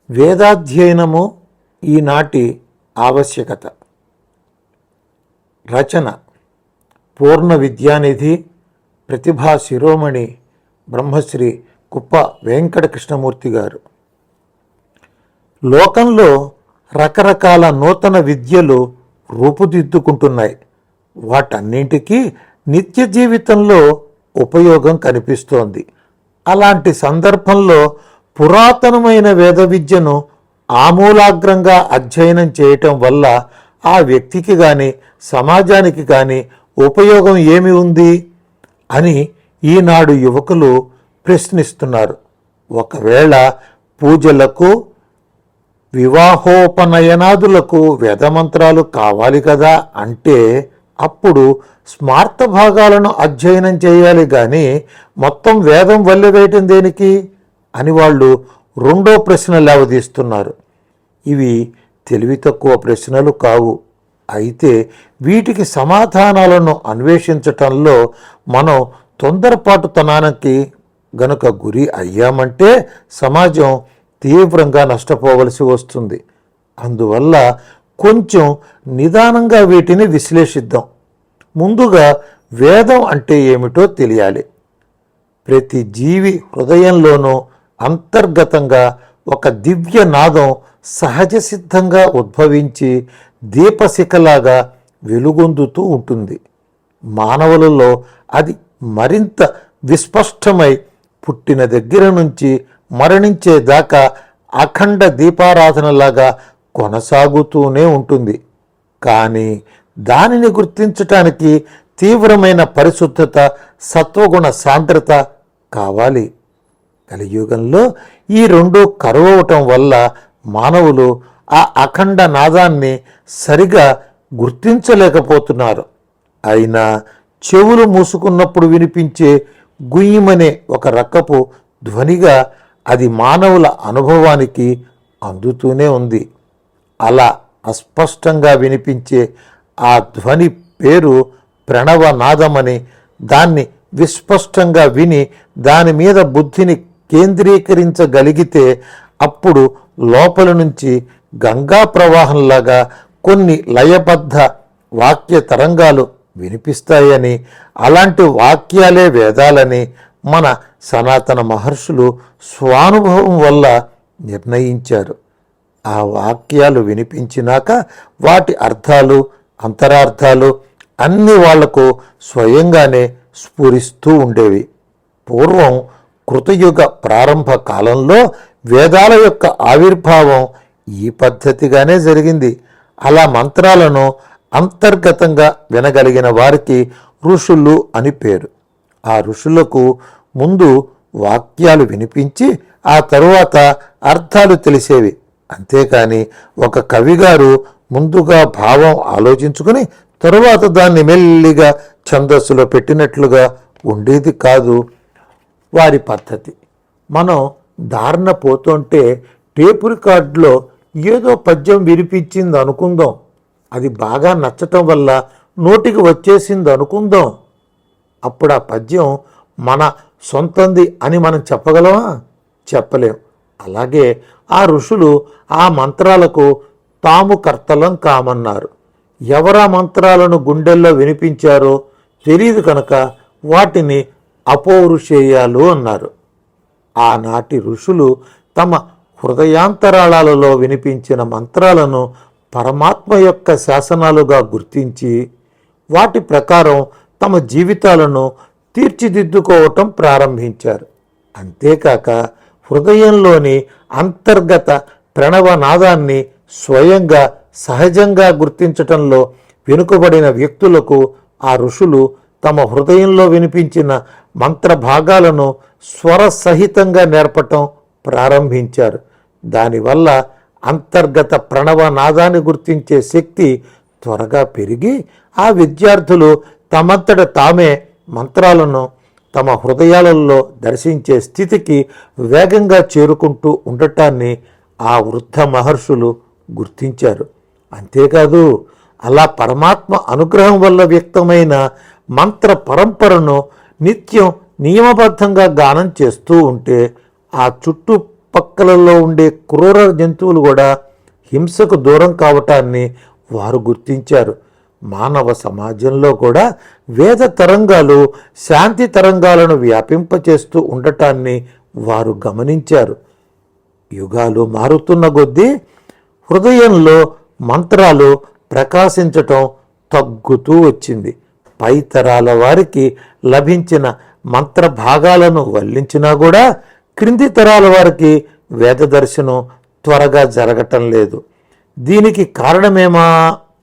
వేదాధ్యయనము ఈనాటి ఆవశ్యకత. రచన పూర్ణ విద్యానిధి ప్రతిభా శిరోమణి బ్రహ్మశ్రీ కుప్ప వెంకట కృష్ణమూర్తి గారు. లోకంలో రకరకాల నూతన విద్యలు రూపుదిద్దుకుంటున్నాయి. వాటన్నింటికీ నిత్య జీవితంలో ఉపయోగం కనిపిస్తోంది. అలాంటి సందర్భంలో పురాతనమైన వేద విద్యను ఆమూలాగ్రంగా అధ్యయనం చేయటం వల్ల ఆ వ్యక్తికి కానీ సమాజానికి కానీ ఉపయోగం ఏమి ఉంది అని ఈనాడు యువకులు ప్రశ్నిస్తున్నారు. ఒకవేళ పూజలకు వివాహోపనయనాదులకు వేదమంత్రాలు కావాలి కదా అంటే అప్పుడు స్మార్త భాగాలను అధ్యయనం చేయాలి కానీ మొత్తం వేదం వల్లెవేయటం దేనికి అని వాళ్ళు రెండో ప్రశ్న లేవదీస్తున్నారు. ఇవి తెలివి తక్కువ ప్రశ్నలు కావు. అయితే వీటికి సమాధానాలను అన్వేషించటంలో మనం తొందరపాటుతనానికి గనుక గురి అయ్యామంటే సమాజం తీవ్రంగా నష్టపోవలసి వస్తుంది. అందువల్ల కొంచెం నిదానంగా వీటిని విశ్లేషిద్దాం. ముందుగా వేదం అంటే ఏమిటో తెలియాలి. ప్రతి జీవి హృదయంలోనూ అంతర్గతంగా ఒక దివ్య నాదం సహజ సిద్ధంగా ఉద్భవించి దీపశిఖలాగా వెలుగొందుతూ ఉంటుంది. మానవులలో అది మరింత విస్పష్టమై పుట్టిన దగ్గర నుంచి మరణించేదాకా అఖండ దీపారాధనలాగా కొనసాగుతూనే ఉంటుంది. కానీ దానిని గుర్తించటానికి తీవ్రమైన పరిశుద్ధత, సత్వగుణ సాంద్రత కావాలి. కలియుగంలో ఈ రెండు కరువవటం వల్ల మానవులు ఆ అఖండ నాదాన్ని సరిగా గుర్తించలేకపోతున్నారు. అయినా చెవులు మూసుకున్నప్పుడు వినిపించే గుయ్యమనే ఒక రకపు ధ్వనిగా అది మానవుల అనుభవానికి అందుతూనే ఉంది. అలా అస్పష్టంగా వినిపించే ఆ ధ్వని పేరు ప్రణవనాదమని, దాన్ని విస్పష్టంగా విని దాని మీద బుద్ధిని కేంద్రీకరించగలిగితే అప్పుడు లోపల నుంచి గంగా ప్రవాహంలాగా కొన్ని లయబద్ధ వాక్య తరంగాలు వినిపిస్తాయని, అలాంటి వాక్యాలే వేదాలని మన సనాతన మహర్షులు స్వానుభవం వల్ల నిర్ణయించారు. ఆ వాక్యాలు వినిపించినాక వాటి అర్థాలు, అంతరార్థాలు అన్నీ వాళ్లకు స్వయంగానే స్ఫురిస్తూ ఉండేవి. పూర్వం కృతయుగ ప్రారంభ కాలంలో వేదాల యొక్క ఆవిర్భావం ఈ పద్ధతిగానే జరిగింది. అలా మంత్రాలను అంతర్గతంగా వినగలిగిన వారికి ఋషులు అని పేరు. ఆ ఋషులకు ముందు వాక్యాలు వినిపించి ఆ తరువాత అర్థాలు తెలిసేవి. అంతేకాని ఒక కవిగారు ముందుగా భావం ఆలోచించుకుని తరువాత దాన్ని మెల్లిగా ఛందస్సులో పెట్టినట్లుగా ఉండేది కాదు వారి పద్ధతి. మనం దారిన పోతుంటే టేపు రికార్డులో ఏదో పద్యం వినిపించింది అనుకుందాం. అది బాగా నచ్చటం వల్ల నోటికి వచ్చేసింది అనుకుందాం. అప్పుడు ఆ పద్యం మన సొంతంది అని మనం చెప్పగలమా? చెప్పలేం. అలాగే ఆ ఋషులు ఆ మంత్రాలకు తాము కర్తలం కామన్నారు. ఎవరా మంత్రాలను గుండెల్లో వినిపించారో తెలియదు కనుక వాటిని అపౌరుషేయాలు అన్నారు. ఆనాటి ఋషులు తమ హృదయాంతరాళాలలో వినిపించిన మంత్రాలను పరమాత్మ యొక్క శాసనాలుగా గుర్తించి వాటి ప్రకారం తమ జీవితాలను తీర్చిదిద్దుకోవటం ప్రారంభించారు. అంతేకాక హృదయంలోని అంతర్గత ప్రణవనాదాన్ని స్వయంగా సహజంగా గుర్తించటంలో వెనుకబడిన వ్యక్తులకు ఆ ఋషులు తమ హృదయంలో వినిపించిన మంత్రభాగాలను స్వరసహితంగా నేర్పటం ప్రారంభించారు. దానివల్ల అంతర్గత ప్రణవనాదాన్ని గుర్తించే శక్తి త్వరగా పెరిగి ఆ విద్యార్థులు తమంతట తామే మంత్రాలను తమ హృదయాలలో దర్శించే స్థితికి వేగంగా చేరుకుంటూ ఉండటాన్ని ఆ వృద్ధ మహర్షులు గుర్తించారు. అంతేకాదు అలా పరమాత్మ అనుగ్రహం వల్ల వ్యక్తమైన మంత్ర పరంపరను నిత్యం నియమబద్ధంగా గానం చేస్తూ ఉంటే ఆ చుట్టూ చుట్టుపక్కలలో ఉండే క్రూర జంతువులు కూడా హింసకు దూరం కావటాన్ని వారు గుర్తించారు. మానవ సమాజంలో కూడా వేద తరంగాలు శాంతి తరంగాలను వ్యాపింపచేస్తూ ఉండటాన్ని వారు గమనించారు. యుగాలు మారుతున్న కొద్దీ హృదయంలో మంత్రాలు ప్రకాశించటం తగ్గుతూ వచ్చింది. పై తరాల వారికి లభించిన మంత్ర భాగాలను వల్లించినా కూడా క్రింది తరాల వారికి వేద దర్శనం త్వరగా జరగటం లేదు. దీనికి కారణమేమా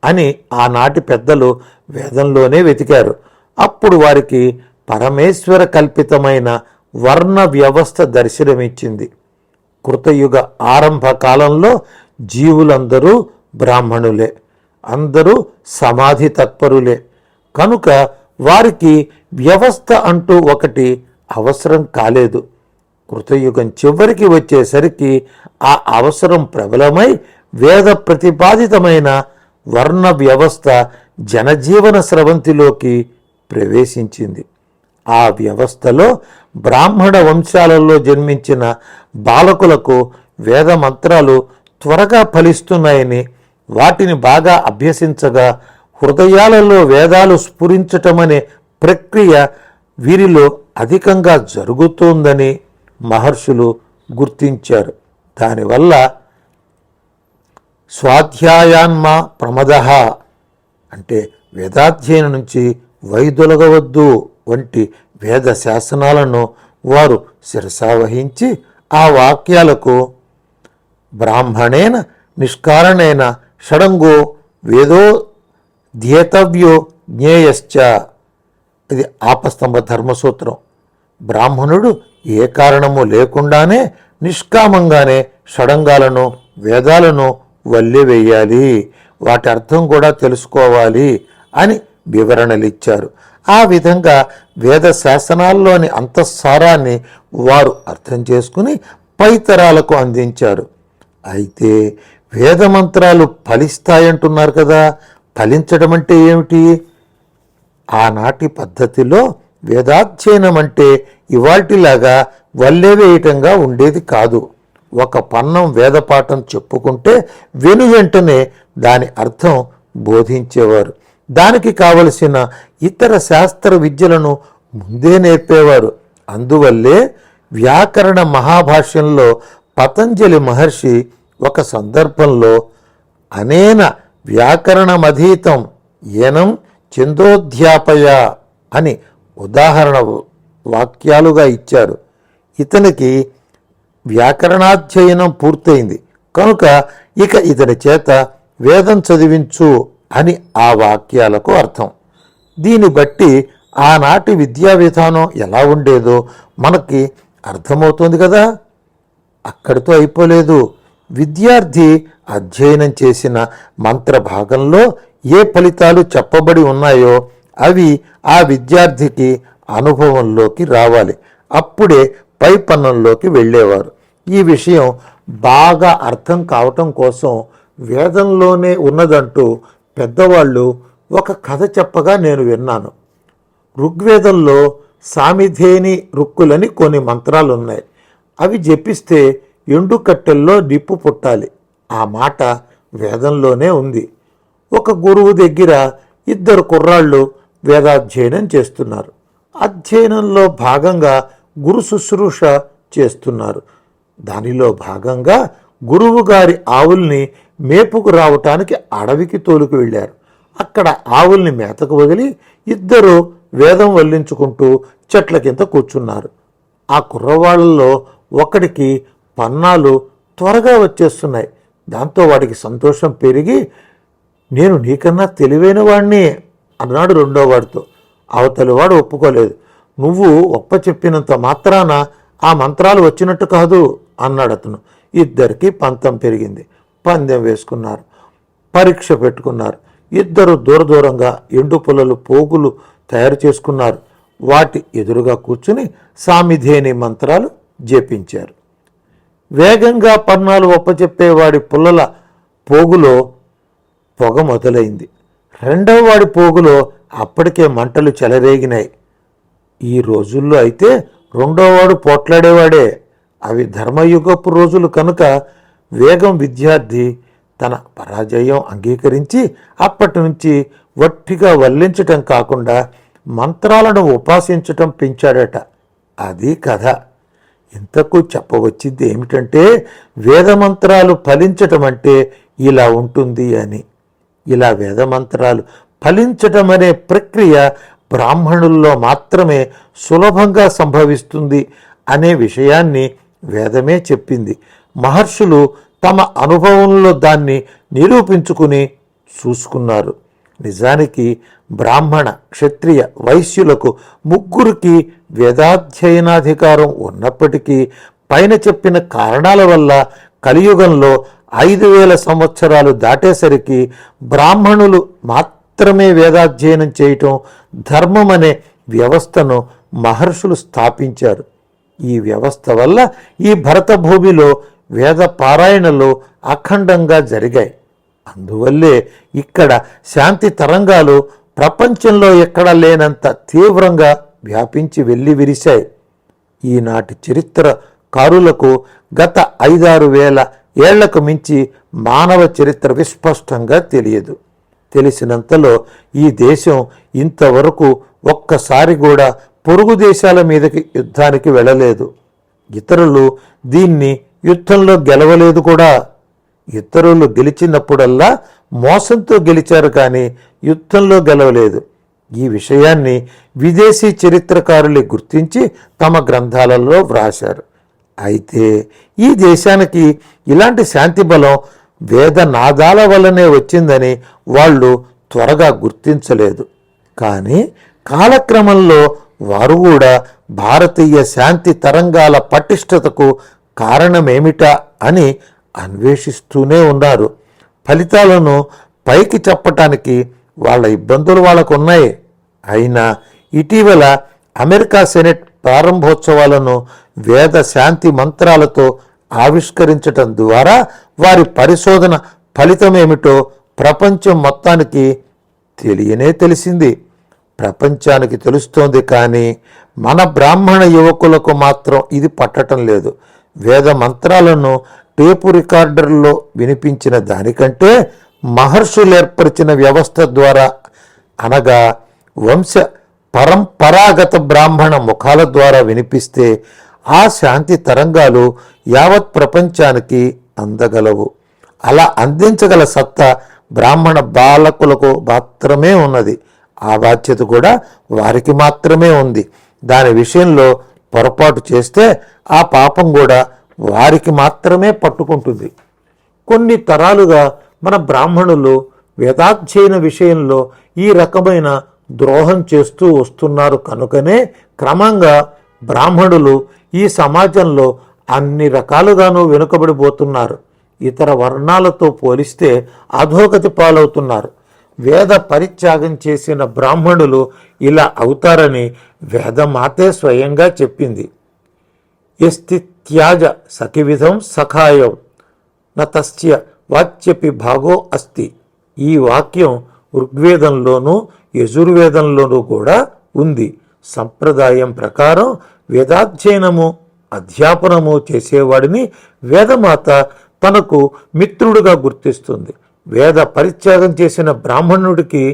అని ఆనాటి పెద్దలు వేదంలోనే వెతికారు. అప్పుడు వారికి పరమేశ్వర కల్పితమైన వర్ణ వ్యవస్థ దర్శనమిచ్చింది. కృతయుగ ఆరంభ కాలంలో జీవులందరూ బ్రాహ్మణులే, అందరూ సమాధి తత్పరులే. కనుక వారికి వ్యవస్థ అంటూ ఒకటి అవసరం కాలేదు. కృతయుగం చివరికి వచ్చేసరికి ఆ అవసరం ప్రబలమై వేద ప్రతిపాదితమైన వర్ణ వ్యవస్థ జనజీవన స్రవంతిలోకి ప్రవేశించింది. ఆ వ్యవస్థలో బ్రాహ్మణ వంశాలలో జన్మించిన బాలకులకు వేద మంత్రాలు త్వరగా ఫలిస్తున్నాయని, వాటిని బాగా అభ్యసించగా హృదయాలలో వేదాలు స్ఫురించటమనే ప్రక్రియ వీరిలో అధికంగా జరుగుతోందని మహర్షులు గుర్తించారు. దానివల్ల స్వాధ్యాయాన్మ ప్రమద అంటే వేదాధ్యయనం నుంచి వైదొలగవద్దు వంటి వేద శాసనాలను వారు శిరసావహించి ఆ వాక్యాలకు బ్రాహ్మణేన నిష్కారణేన షడంగో వేదో ధ్యేతవ్యో జ్ఞేయశ్చ, ఇది ఆపస్తంభ ధర్మసూత్రం. బ్రాహ్మణుడు ఏ కారణము లేకుండానే నిష్కామంగానే షడంగాలను వేదాలను వల్లివేయాలి, వాటి అర్థం కూడా తెలుసుకోవాలి అని వివరణలిచ్చారు. ఆ విధంగా వేద శాసనాల్లోని అంతఃసారాన్ని వారు అర్థం చేసుకుని పైతరాలకు అందించారు. అయితే వేదమంత్రాలు ఫలిస్తాయంటున్నారు కదా, ఫలించడం అంటే ఏమిటి? ఆనాటి పద్ధతిలో వేదాధ్యయనం అంటే ఇవాటిలాగా వల్లెవేయటంగా ఉండేది కాదు. ఒక పన్నం వేదపాఠం చెప్పుకుంటే వెను వెంటనే దాని అర్థం బోధించేవారు. దానికి కావలసిన ఇతర శాస్త్ర విద్యలను ముందే నేర్పేవారు. అందువల్లే వ్యాకరణ మహాభాష్యంలో పతంజలి మహర్షి ఒక సందర్భంలో అనేన వ్యాకరణమధీతం ఏనం చందోధ్యాపయ అని ఉదాహరణ వాక్యాలుగా ఇచ్చారు. ఇతనికి వ్యాకరణాధ్యయనం పూర్తయింది కనుక ఇక ఇతని చేత వేదం చదివించు అని ఆ వాక్యాలకు అర్థం. దీన్ని బట్టి ఆనాటి విద్యా విధానం ఎలా ఉండేదో మనకి అర్థమవుతుంది కదా. అక్కడితో అయిపోలేదు. విద్యార్థి అధ్యయనం చేసిన మంత్ర భాగంలో ఏ ఫలితాలు చెప్పబడి ఉన్నాయో అవి ఆ విద్యార్థికి అనుభవంలోకి రావాలి. అప్పుడే పై పన్నంలోకి వెళ్ళేవారు. ఈ విషయం బాగా అర్థం కావటం కోసం వేదంలోనే ఉన్నదంటూ పెద్దవాళ్ళు ఒక కథ చెప్పగా నేను విన్నాను. ఋగ్వేదంలో సామిధేని రుక్కులని కొన్ని మంత్రాలు ఉన్నాయి. అవి జపిస్తే ఎండు కట్టెల్లో నిప్పు పుట్టాలి. ఆ మాట వేదంలోనే ఉంది. ఒక గురువు దగ్గర ఇద్దరు కుర్రాళ్ళు వేదాధ్యయనం చేస్తున్నారు. అధ్యయనంలో భాగంగా గురు శుశ్రూష చేస్తున్నారు. దానిలో భాగంగా గురువు గారి ఆవుల్ని మేపుకు రావటానికి అడవికి తోలుకు వెళ్ళారు. అక్కడ ఆవుల్ని మేతకు వదిలి ఇద్దరు వేదం వల్లించుకుంటూ చెట్ల కింద కూర్చున్నారు. ఆ కుర్రవాళ్ళలో ఒకడికి పన్నాలు త్వరగా వచ్చేస్తున్నాయి. దాంతో వాడికి సంతోషం పెరిగి, నేను నీకన్నా తెలివైన వాడిని అన్నాడు రెండో వాడితో. అవతలి వాడు ఒప్పుకోలేదు. నువ్వు ఒప్ప చెప్పినంత మాత్రాన ఆ మంత్రాలు వచ్చినట్టు కాదు అన్నాడు అతను. ఇద్దరికి పంతం పెరిగింది. పందెం వేసుకున్నారు, పరీక్ష పెట్టుకున్నారు. ఇద్దరు దూరంగా ఎండు పుల్లలు పోగులు తయారు చేసుకున్నారు. వాటి ఎదురుగా కూర్చుని సామిధేని మంత్రాలు జపించారు. వేగంగా పన్నాలు ఒప్పచెప్పేవాడి పుల్లల పోగులో పొగ మొదలైంది. రెండవ వాడి పోగులో అప్పటికే మంటలు చెలరేగినాయి. ఈ రోజుల్లో అయితే రెండోవాడు పోట్లాడేవాడే. అవి ధర్మయుగపు రోజులు కనుక వేగం విద్యార్థి తన పరాజయం అంగీకరించి అప్పటి నుంచి వట్టిగా వల్లించటం కాకుండా మంత్రాలను ఉపాసించటం పెంచాడట. అది కథ. ఇంతకు చెప్పవచ్చింది ఏమిటంటే వేదమంత్రాలు ఫలించటం అంటే ఇలా ఉంటుంది అని. ఇలా వేదమంత్రాలు ఫలించటం అనే ప్రక్రియ బ్రాహ్మణుల్లో మాత్రమే సులభంగా సంభవిస్తుంది అనే విషయాన్ని వేదమే చెప్పింది. మహర్షులు తమ అనుభవంలో దాన్ని నిరూపించుకుని చూసుకున్నారు. నిజానికి బ్రాహ్మణ, క్షత్రియ, వైశ్యులకు ముగ్గురికి వేదాధ్యయనాధికారం ఉన్నప్పటికీ పైన చెప్పిన కారణాల వల్ల కలియుగంలో 5000 సంవత్సరాలు దాటేసరికి బ్రాహ్మణులు మాత్రమే వేదాధ్యయనం చేయటం ధర్మం అనే వ్యవస్థను మహర్షులు స్థాపించారు. ఈ వ్యవస్థ వల్ల ఈ భరత భూమిలో వేద పారాయణలు అఖండంగా జరిగాయి. అందువల్లే ఇక్కడ శాంతి తరంగాలు ప్రపంచంలో ఎక్కడా లేనంత తీవ్రంగా వ్యాపించి వెళ్ళి విరిశాయి. ఈనాటి చరిత్రకారులకు గత 5-6 వేల ఏళ్లకు మించి మానవ చరిత్ర విస్పష్టంగా తెలియదు. తెలిసినంతలో ఈ దేశం ఇంతవరకు ఒక్కసారి కూడా పొరుగు దేశాల మీదకి యుద్ధానికి వెళ్ళలేదు. ఇతరులు దీన్ని యుద్ధంలో గెలవలేదు కూడా. ఇతరులు గెలిచినప్పుడల్లా మోసంతో గెలిచారు కానీ యుద్ధంలో గెలవలేదు. ఈ విషయాన్ని విదేశీ చరిత్రకారులు గుర్తించి తమ గ్రంథాలలో వ్రాశారు. అయితే ఈ దేశానికి ఇలాంటి శాంతి బలం వేదనాదాల వల్లనే వచ్చిందని వాళ్ళు త్వరగా గుర్తించలేదు. కానీ కాలక్రమంలో వారు కూడా భారతీయ శాంతి తరంగాల పటిష్టతకు కారణమేమిటా అని అన్వేషిస్తూనే ఉన్నారు. ఫలితాలను పైకి చెప్పటానికి వాళ్ళ ఇబ్బందులు వాళ్ళకున్నాయి. అయినా ఇటీవల అమెరికా సెనెట్ ప్రారంభోత్సవాలను వేద శాంతి మంత్రాలతో ఆవిష్కరించటం ద్వారా వారి పరిశోధన ఫలితమేమిటో ప్రపంచం మొత్తానికి తెలిసింది. ప్రపంచానికి తెలుస్తోంది కానీ మన బ్రాహ్మణ యువకులకు మాత్రం ఇది పట్టటం లేదు. వేద మంత్రాలను టేపు రికార్డర్లో వినిపించిన దానికంటే మహర్షులు ఏర్పరిచిన వ్యవస్థ ద్వారా అనగా వంశ పరంపరాగత బ్రాహ్మణ ముఖాల ద్వారా వినిపిస్తే ఆ శాంతి తరంగాలు యావత్ ప్రపంచానికి అందగలవు. అలా అందించగల సత్తా బ్రాహ్మణ బాలకులకు మాత్రమే ఉన్నది. ఆ బాధ్యత కూడా వారికి మాత్రమే ఉంది. దాని విషయంలో పొరపాటు చేస్తే ఆ పాపం కూడా వారికి మాత్రమే పట్టుకుంటుంది. కొన్ని తరాలుగా మన బ్రాహ్మణులు వేదాధ్యయన విషయంలో ఈ రకమైన ద్రోహం చేస్తూ వస్తున్నారు కనుకనే క్రమంగా బ్రాహ్మణులు ఈ సమాజంలో అన్ని రకాలుగానూ వెనుకబడిపోతున్నారు. ఇతర వర్ణాలతో పోలిస్తే అధోగతి పాలవుతున్నారు. వేద పరిత్యాగం చేసిన బ్రాహ్మణులు ఇలా అవుతారని వేదమాతే స్వయంగా చెప్పింది. ఎస్తి త్యాజ సఖివిధం సఖాయం నతస్య వాచ్యపి భాగో అస్తి. ఈ వాక్యం ఋగ్వేదంలోనూ యజుర్వేదంలోనూ కూడా ఉంది. సంప్రదాయం ప్రకారం వేదాధ్యయనము అధ్యాపనము చేసేవాడిని వేదమాత తనకు మిత్రుడుగా గుర్తిస్తుంది. వేద పరిత్యాగం చేసిన బ్రాహ్మణుడికి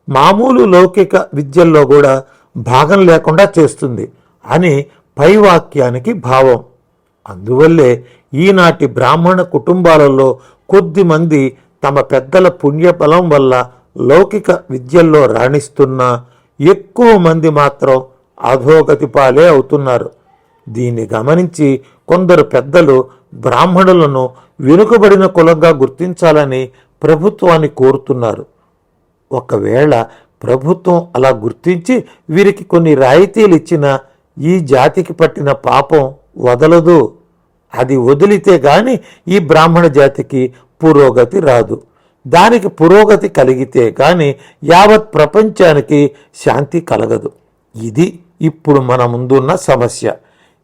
మామూలు లౌకిక విద్యల్లో కూడా భాగం లేకుండా చేస్తుంది అని పై వాక్యానికి భావం. అందువల్లే ఈనాటి బ్రాహ్మణ కుటుంబాలలో కొద్ది మంది తమ పెద్దల పుణ్యబలం వల్ల లౌకిక విద్యల్లో రాణిస్తున్నా ఎక్కువ మంది మాత్రం అధోగతి పాలే అవుతున్నారు. దీన్ని గమనించి కొందరు పెద్దలు బ్రాహ్మణులను వెనుకబడిన కులంగా గుర్తించాలని ప్రభుత్వాన్ని కోరుతున్నారు. ఒకవేళ ప్రభుత్వం అలా గుర్తించి వీరికి కొన్ని రాయితీలు ఇచ్చినా ఈ జాతికి పట్టిన పాపం వదలదు. అది వదిలితే గాని ఈ బ్రాహ్మణ జాతికి పురోగతి రాదు. దానికి పురోగతి కలిగితే కానీ యావత్ ప్రపంచానికి శాంతి కలగదు. ఇది ఇప్పుడు మన ముందున్న సమస్య.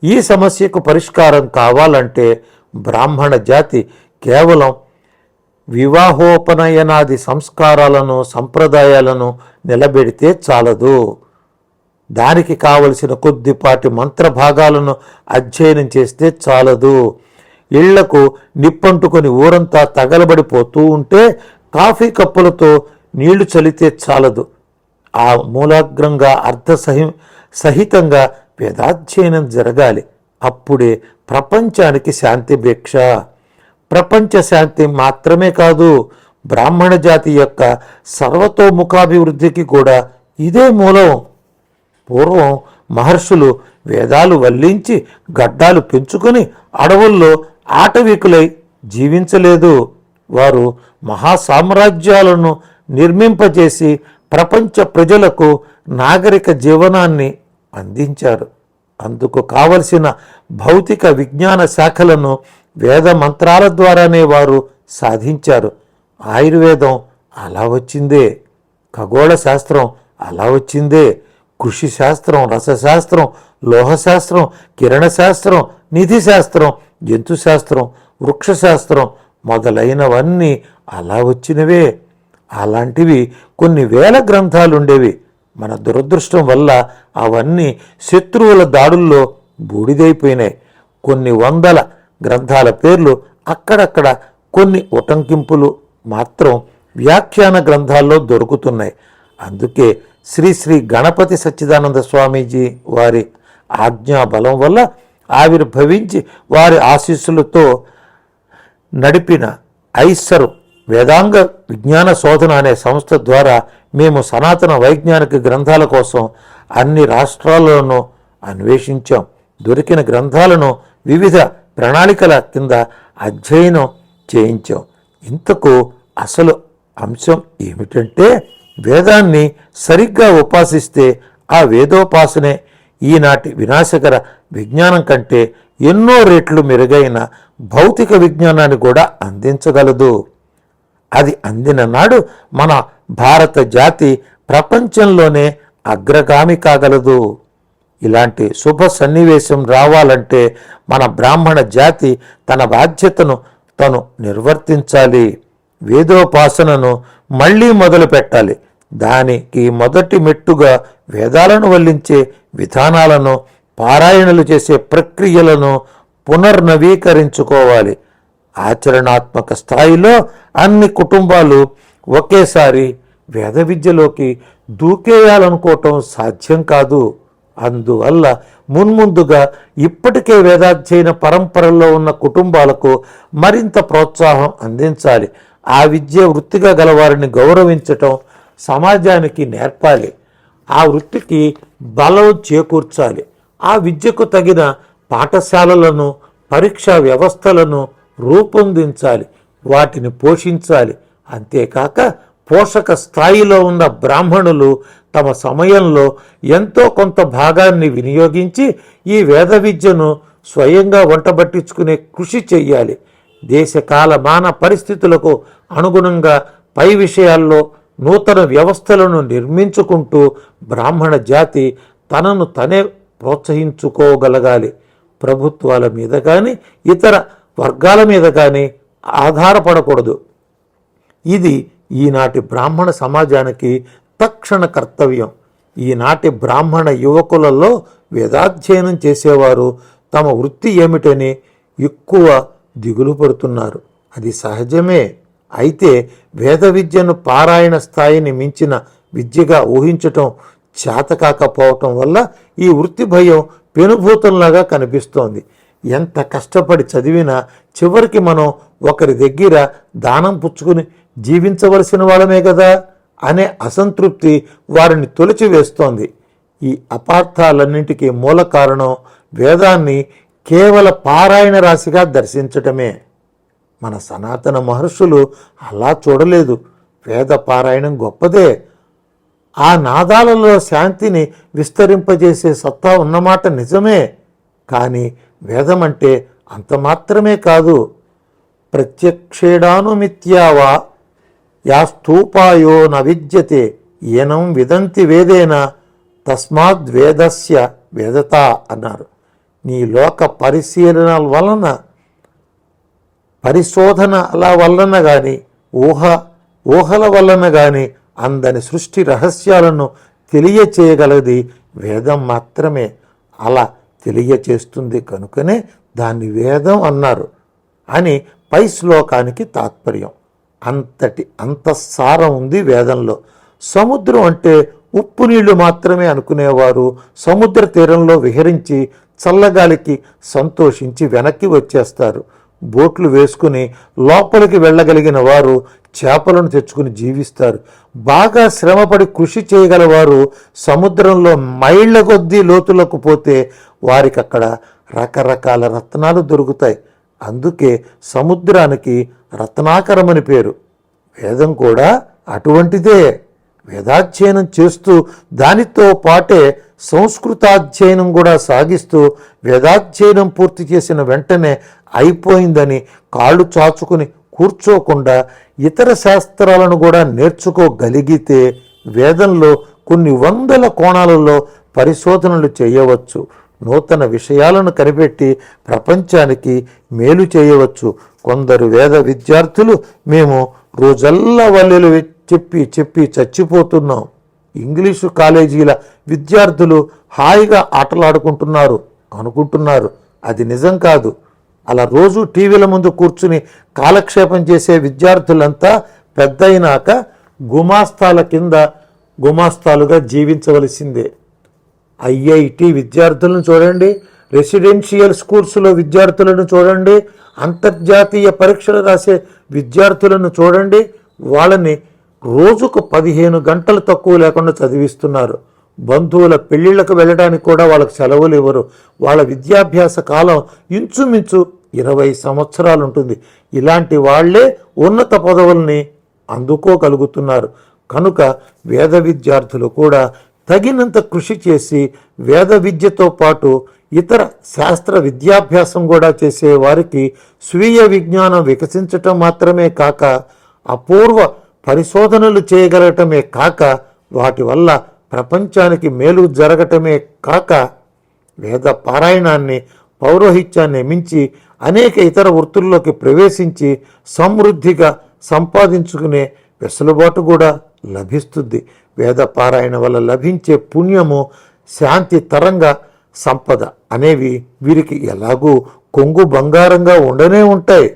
ఈ సమస్యకు పరిష్కారం కావాలంటే బ్రాహ్మణ జాతి కేవలం వివాహోపనయనాది సంస్కారాలను సంప్రదాయాలను నిలబెడితే చాలదు. దానికి కావలసిన కొద్దిపాటి మంత్రభాగాలను అధ్యయనం చేస్తే చాలదు. ఇళ్లకు నిప్పంటుకొని ఊరంతా తగలబడిపోతూ ఉంటే కాఫీ కప్పులతో నీళ్లు చల్లితే చాలదు. ఆ మూలాగ్రంగా సహితంగా వేదాధ్యయనం జరగాలి. అప్పుడే ప్రపంచానికి శాంతి భిక్ష. ప్రపంచ శాంతి మాత్రమే కాదు, బ్రాహ్మణ జాతి యొక్క సర్వతోముఖాభివృద్ధికి కూడా ఇదే మూలం. పూర్వం మహర్షులు వేదాలు వల్లించి గడ్డాలు పెంచుకొని అడవుల్లో ఆటవికులై జీవించలేదు. వారు మహాసామ్రాజ్యాలను నిర్మింపజేసి ప్రపంచ ప్రజలకు నాగరిక జీవనాన్ని అందించారు. అందుకు కావలసిన భౌతిక విజ్ఞాన శాఖలను వేద మంత్రాల ద్వారానే వారు సాధించారు. ఆయుర్వేదం అలా వచ్చిందే, ఖగోళ శాస్త్రం అలా వచ్చిందే, కృషి శాస్త్రం, రసశాస్త్రం, లోహశాస్త్రం, కిరణ శాస్త్రం, నిధి శాస్త్రం, జంతు శాస్త్రం, వృక్షశాస్త్రం మొదలైనవన్నీ అలా వచ్చినవే. అలాంటివి కొన్ని వేల గ్రంథాలుండేవి. మన దురదృష్టం వల్ల అవన్నీ శత్రువుల దాడుల్లో బూడిదైపోయినాయి. కొన్ని వందల గ్రంథాల పేర్లు అక్కడక్కడ, కొన్ని ఉటంకింపులు మాత్రం వ్యాఖ్యాన గ్రంథాల్లో దొరుకుతున్నాయి. అందుకే శ్రీ శ్రీ గణపతి సచ్చిదానంద స్వామీజీ వారి ఆజ్ఞాబలం వల్ల ఆవిర్భవించి వారి ఆశీస్సులతో నడిపిన ఐసర్ వేదాంగ విజ్ఞాన శోధన అనే సంస్థ ద్వారా మేము సనాతన వైజ్ఞానిక గ్రంథాల కోసం అన్ని రాష్ట్రాల్లోనూ అన్వేషించాం. దొరికిన గ్రంథాలను వివిధ ప్రణాళికల కింద అధ్యయనం చేయించాం. ఇంతకు అసలు అంశం ఏమిటంటే, వేదాన్ని సరిగ్గా ఉపాసిస్తే ఆ వేదోపాసనే ఈనాటి వినాశకర విజ్ఞానం కంటే ఎన్నో రెట్లు మెరుగైన భౌతిక విజ్ఞానాన్ని కూడా అందించగలదు. అది అందిన నాడు మన భారత జాతి ప్రపంచంలోనే అగ్రగామి కాగలదు. ఇలాంటి శుభ సన్నివేశం రావాలంటే మన బ్రాహ్మణ జాతి తన బాధ్యతను తను నిర్వర్తించాలి. వేదోపాసనను మళ్ళీ మొదలు పెట్టాలి. దానికి మొదటి మెట్టుగా వేదాలను వల్లించే విధానాలను, పారాయణలు చేసే ప్రక్రియలను పునర్నవీకరించుకోవాలి. ఆచరణాత్మక స్థాయిలో అన్ని కుటుంబాలు ఒకేసారి వేద విద్యలోకి దూకేయాలనుకోవటం సాధ్యం కాదు. అందువల్ల మున్ముందుగా ఇప్పటికే వేదాధ్యయన పరంపరలో ఉన్న కుటుంబాలకు మరింత ప్రోత్సాహం అందించాలి. ఆ విద్య వృత్తిగా గలవారిని గౌరవించటం సమాజానికి నేర్పాలి. ఆ వృత్తికి బలం చేకూర్చాలి. ఆ విద్యకు తగిన పాఠశాలలను, పరీక్షా వ్యవస్థలను రూపొందించాలి, వాటిని పోషించాలి. అంతేకాక పోషక స్థాయిలో ఉన్న బ్రాహ్మణులు తమ సమయంలో ఎంతో కొంత భాగాన్ని వినియోగించి ఈ వేద విద్యను స్వయంగా వంటబట్టించుకునే కృషి చెయ్యాలి. దేశకాలమాన పరిస్థితులకు అనుగుణంగా పై విషయాల్లో నూతన వ్యవస్థలను నిర్మించుకుంటూ బ్రాహ్మణ జాతి తనను తనే ప్రోత్సహించుకోగలగాలి. ప్రభుత్వాల మీద కానీ ఇతర వర్గాల మీద కానీ ఆధారపడకూడదు. ఇది ఈనాటి బ్రాహ్మణ సమాజానికి తక్షణ కర్తవ్యం. ఈనాటి బ్రాహ్మణ యువకులలో వేదాధ్యయనం చేసేవారు తమ వృత్తి ఏమిటని ఎక్కువ దిగులు పడుతున్నారు. అది సహజమే. అయితే వేద విద్యను పారాయణ స్థాయిని మించిన విద్యగా ఊహించటం చేతకాకపోవటం వల్ల ఈ వృత్తి భయం పెనుభూతంలాగా కనిపిస్తోంది. ఎంత కష్టపడి చదివినా చివరికి మనం ఒకరి దగ్గర దానం పుచ్చుకుని జీవించవలసిన వాళ్ళమే కదా అనే అసంతృప్తి వారిని తొలిచివేస్తోంది. ఈ అపార్థాలన్నింటికీ మూల కారణం వేదాన్ని కేవల పారాయణ రాశిగా దర్శించటమే. మన సనాతన మహర్షులు అలా చూడలేదు. వేద పారాయణం గొప్పదే. ఆ నాదాలలో శాంతిని విస్తరింపజేసే సత్తా ఉన్నమాట నిజమే. కానీ వేదం అంటే అంత మాత్రమే కాదు. ప్రత్యక్షేడానుమిత్యావా యాస్తూపాయో న విద్యతే ఏనం విదంతి వేదేన తస్మాద్వేదస్య వేదత అన్నారు. నీ లోక పరిశీలనల వలన, పరిశోధనల వలన కానీ, ఊహల వలన కానీ అందని సృష్టి రహస్యాలను తెలియచేయగలది వేదం మాత్రమే అలా తెలియచేస్తుంది కనుకనే దాన్ని వేదం అన్నారు అని పై శ్లోకానికి తాత్పర్యం. అంత సారం ఉంది వేదంలో. సముద్రం అంటే ఉప్పు నీళ్లు మాత్రమే అనుకునేవారు సముద్ర తీరంలో విహరించి చల్లగాలికి సంతోషించి వెనక్కి వచ్చేస్తారు. బోట్లు వేసుకుని లోపలికి వెళ్ళగలిగిన వారు చేపలను తెచ్చుకుని జీవిస్తారు. బాగా శ్రమపడి కృషి చేయగలవారు సముద్రంలో మైళ్ళ కొద్దీ లోతులకు పోతే వారికి అక్కడ రకరకాల రత్నాలు దొరుకుతాయి. అందుకే సముద్రానికి రత్నాకరమని పేరు. వేదం కూడా అటువంటిదే. వేదాధ్యయనం చేస్తూ దానితో పాటే సంస్కృతాధ్యయనం కూడా సాగిస్తూ వేదాధ్యయనం పూర్తి చేసిన వెంటనే అయిపోయిందని కాళ్ళు చాచుకుని కూర్చోకుండా ఇతర శాస్త్రాలను కూడా నేర్చుకోగలిగితే వేదంలో కొన్ని వందల కోణాలలో పరిశోధనలు చేయవచ్చు. నూతన విషయాలను కనిపెట్టి ప్రపంచానికి మేలు చేయవచ్చు. కొందరు వేద విద్యార్థులు మేము రోజల్లా వల్లెలు చెప్పి చెప్పి చచ్చిపోతున్నాం. ఇంగ్లీషు కాలేజీల విద్యార్థులు హాయిగా ఆటలాడుకుంటున్నారు అనుకుంటున్నారు. అది నిజం కాదు. అలా రోజు టీవీల ముందు కూర్చుని కాలక్షేపం చేసే విద్యార్థులంతా పెద్దయినాక గుమాస్తాల కింద గుమాస్తాలుగా జీవించవలసిందే. ఐఐటి విద్యార్థులను చూడండి, రెసిడెన్షియల్ స్కూల్స్లో విద్యార్థులను చూడండి, అంతర్జాతీయ పరీక్షలు రాసే విద్యార్థులను చూడండి. వాళ్ళని రోజుకు 15 గంటలు తక్కువ లేకుండా చదివిస్తున్నారు. బంధువుల పెళ్ళిళ్ళకు వెళ్ళడానికి కూడా వాళ్ళకి సెలవులు ఇవ్వరు. వాళ్ళ విద్యాభ్యాస కాలం ఇంచుమించు 20 సంవత్సరాలు ఉంటుంది. ఇలాంటి వాళ్లే ఉన్నత పదవుల్ని అందుకోగలుగుతున్నారు. కనుక వేద విద్యార్థులు కూడా తగినంత కృషి చేసి వేద విద్యతో పాటు ఇతర శాస్త్ర విద్యాభ్యాసం కూడా చేసే వారికి స్వీయ విజ్ఞానం వికసించటం మాత్రమే కాక అపూర్వ పరిశోధనలు చేయగలగటమే కాక వాటి వల్ల ప్రపంచానికి మేలు జరగటమే కాక వేద పారాయణాన్ని పౌరోహిత్యాన్ని మించి అనేక ఇతర వృత్తుల్లోకి ప్రవేశించి సమృద్ధిగా సంపాదించుకునే వెసులుబాటు కూడా లభిస్తుంది. వేద పారాయణ వల్ల లభించే పుణ్యము, శాంతి, తరంగ సంపద అనేవి వీరికి ఎలాగూ కొంగు బంగారంగా ఉండనే ఉంటాయి.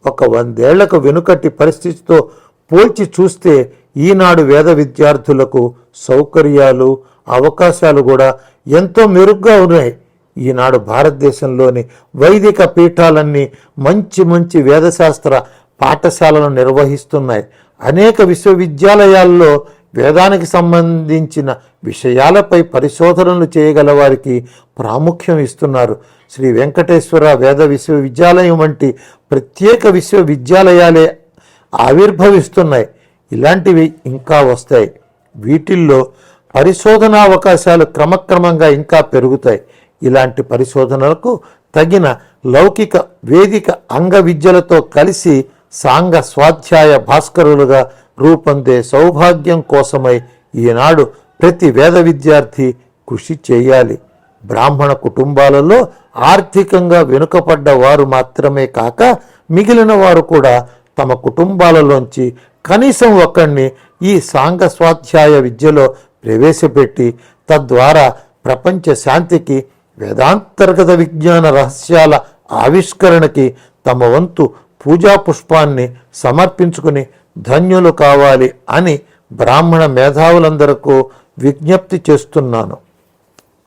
ఒక 100 ఏళ్లకు వెనుకటి పరిస్థితితో పోల్చి చూస్తే ఈనాడు వేద విద్యార్థులకు సౌకర్యాలు, అవకాశాలు కూడా ఎంతో మెరుగ్గా ఉన్నాయి. ఈనాడు భారతదేశంలోని వైదిక పీఠాలన్నీ మంచి మంచి వేదశాస్త్ర పాఠశాలను నిర్వహిస్తున్నాయి. అనేక విశ్వవిద్యాలయాల్లో వేదానికి సంబంధించిన విషయాలపై పరిశోధనలు చేయగల వారికి ప్రాముఖ్యం ఇస్తున్నారు. శ్రీ వెంకటేశ్వర వేద విశ్వవిద్యాలయం వంటి ప్రత్యేక విశ్వవిద్యాలయాలే ఆవిర్భవిస్తున్నాయి. ఇలాంటివి ఇంకా వస్తాయి. వీటిల్లో పరిశోధనా అవకాశాలు క్రమక్రమంగా ఇంకా పెరుగుతాయి. ఇలాంటి పరిశోధనలకు తగిన లౌకిక వేదిక అంగ విద్యలతో కలిసి సాంగ స్వాధ్యాయ భాస్కరులుగా రూపొందే సౌభాగ్యం కోసమై ఈనాడు ప్రతి వేద విద్యార్థి కృషి చేయాలి. బ్రాహ్మణ కుటుంబాలలో ఆర్థికంగా వెనుకపడ్డ వారు మాత్రమే కాక మిగిలిన వారు కూడా తమ కుటుంబాలలోంచి కనీసం ఒకరిని ఈ సాంగ స్వాధ్యాయ విద్యలో ప్రవేశపెట్టి తద్వారా ప్రపంచ శాంతికి, వేదాంతర్గత విజ్ఞాన రహస్యాల ఆవిష్కరణకి తమ వంతు పూజా పుష్పాన్ని సమర్పించుకుని ధన్యులు కావాలి అని బ్రాహ్మణ మేధావులందరకు విజ్ఞప్తి చేస్తున్నాను.